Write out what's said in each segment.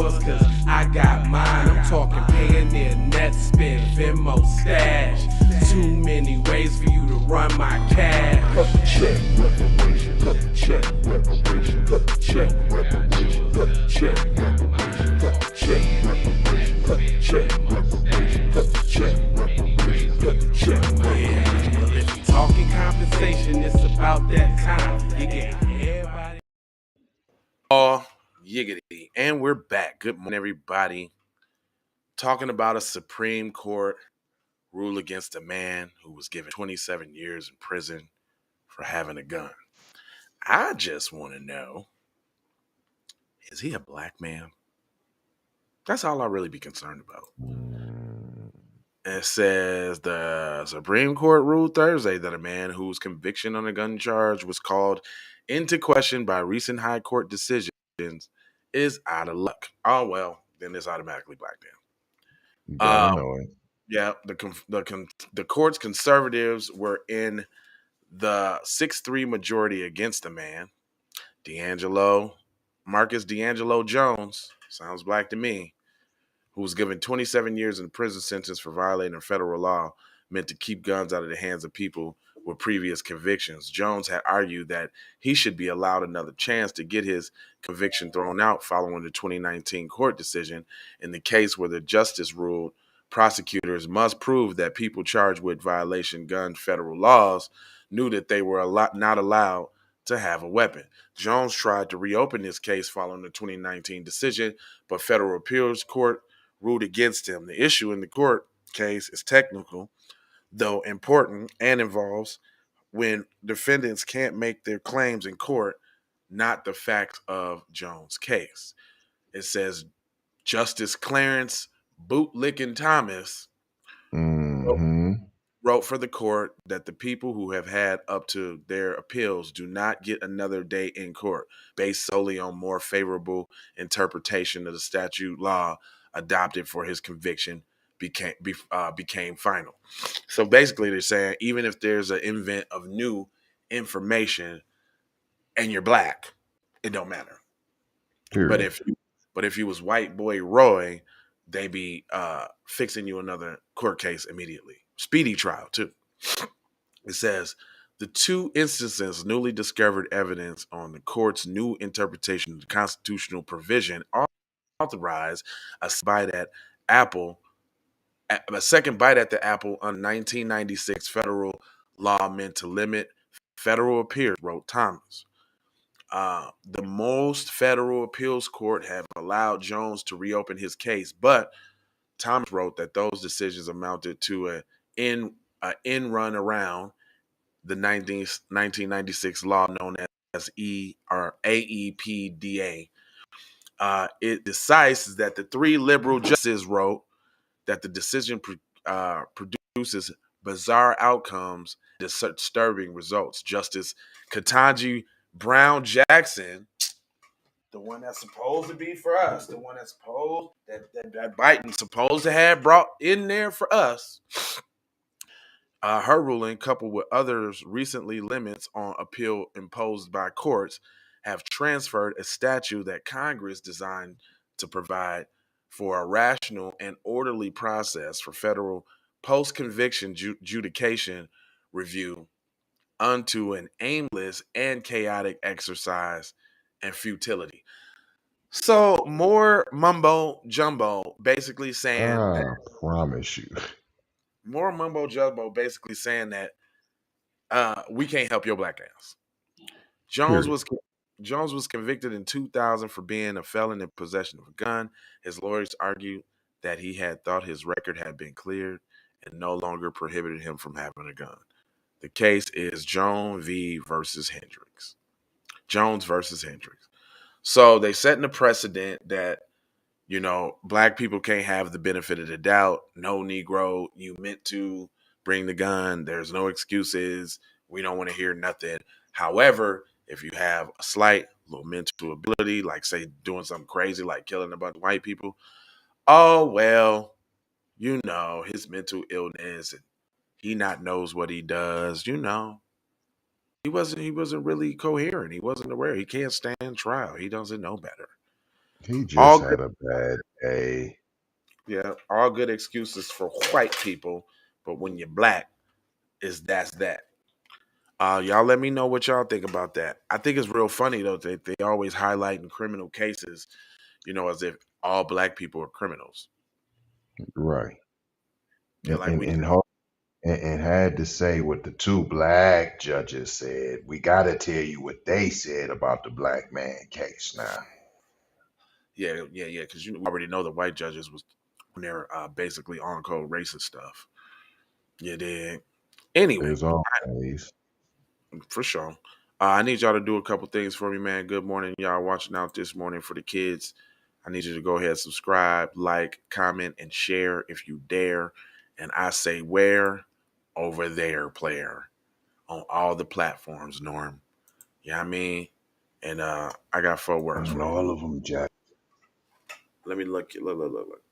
yours, cause I got mine. I'm talking Payoneer, Netspin, Venmo, Stash. Too many ways for you to run my cash. Check reparation, check reparation, check reparation, check reparation, check reparation, check reparation, check reparation, check reparation. Well, if you talking compensation, it's about that time. You get everybody. Oh, yiggity. And we're back. Good morning, everybody. Talking about a Supreme Court rule against a man who was given 27 years in prison for having a gun. I just want to know, is he a black man? That's all I really be concerned about. It says the Supreme Court ruled Thursday that a man whose conviction on a gun charge was called into question by recent high court decisions is out of luck. Oh, well, then it's automatically black then. Gotta know it. Yeah, the court's conservatives were in the 6-3 majority against the man. Marcus DeAngelo Jones, sounds black to me, who was given 27 years in prison sentence for violating a federal law meant to keep guns out of the hands of people with previous convictions. Jones had argued that he should be allowed another chance to get his conviction thrown out following the 2019 court decision in the case where the justice ruled prosecutors must prove that people charged with violation gun federal laws knew that they were not allowed to have a weapon. Jones tried to reopen his case following the 2019 decision, but federal appeals court ruled against him. The issue in the court case is technical, though important, and involves when defendants can't make their claims in court, not the facts of Jones' case. It says Justice Clarence Bootlicking Thomas wrote for the court that the people who have had up to their appeals do not get another day in court based solely on more favorable interpretation of the statute law adopted for his conviction became final. So basically they're saying even if there's an invent of new information and you're black, it don't matter. Period. But if you was white boy Roy, they be fixing you another court case immediately. Speedy trial too. It says the two instances newly discovered evidence on the court's new interpretation of the constitutional provision authorized a second bite at the apple on 1996 federal law meant to limit federal appeals, wrote Thomas. The most federal appeals court have allowed Jones to reopen his case, but Thomas wrote that those decisions amounted to an in run around the 1996 law known as AEPDA. It decides that the three liberal justices wrote that the decision produces bizarre outcomes, disturbing results. Justice Ketanji Brown Jackson, the one that's supposed to be for us, the one that's supposed that Biden's supposed to have brought in there for us. Her ruling, coupled with others recently limits on appeal imposed by courts, have transferred a statute that Congress designed to provide for a rational and orderly process for federal post-conviction adjudication review unto an aimless and chaotic exercise and futility. So more mumbo jumbo, basically saying I that promise you. more mumbo jumbo, basically saying that we can't help your black ass. Jones was convicted in 2000 for being a felon in possession of a gun. His lawyers argued that he had thought his record had been cleared and no longer prohibited him from having a gun. The case is Jones versus Hendricks. So they setting a precedent that, you know, black people can't have the benefit of the doubt. No Negro, you meant to bring the gun. There's no excuses. We don't want to hear nothing. However, if you have a slight little mental ability, like say doing something crazy, like killing a bunch of white people, oh, well, you know, his mental illness and he not knows what he does, you know. He wasn't really coherent. He wasn't aware. He can't stand trial. He doesn't know better. He just All good, had a bad day. yeah, all good excuses for white people, but when you're black, that's that. Y'all let me know what y'all think about that. I think it's real funny though. They always highlight in criminal cases, as if all black people are criminals. Right. Yeah, like we And had to say what the two black judges said. We got to tell you what they said about the black man case now. yeah, because you already know the white judges was when they're basically on code racist stuff. You did. Anyway, There's always. for sure. I need y'all to do a couple things for me, man. Good morning, y'all watching out this morning for the kids. I need you to go ahead, subscribe, like, comment, and share if you dare. And I say where? Over there, player. On all the platforms, Norm. You know what I mean? And I got 4 words On for you. all of them, Jack. Let me look. Look.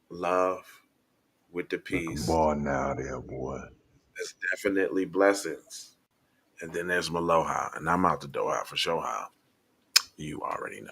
Love with the Looking peace. ball now there, boy. There's definitely blessings. And then there's Maloha. And I'm out the door out for sure how. You already know.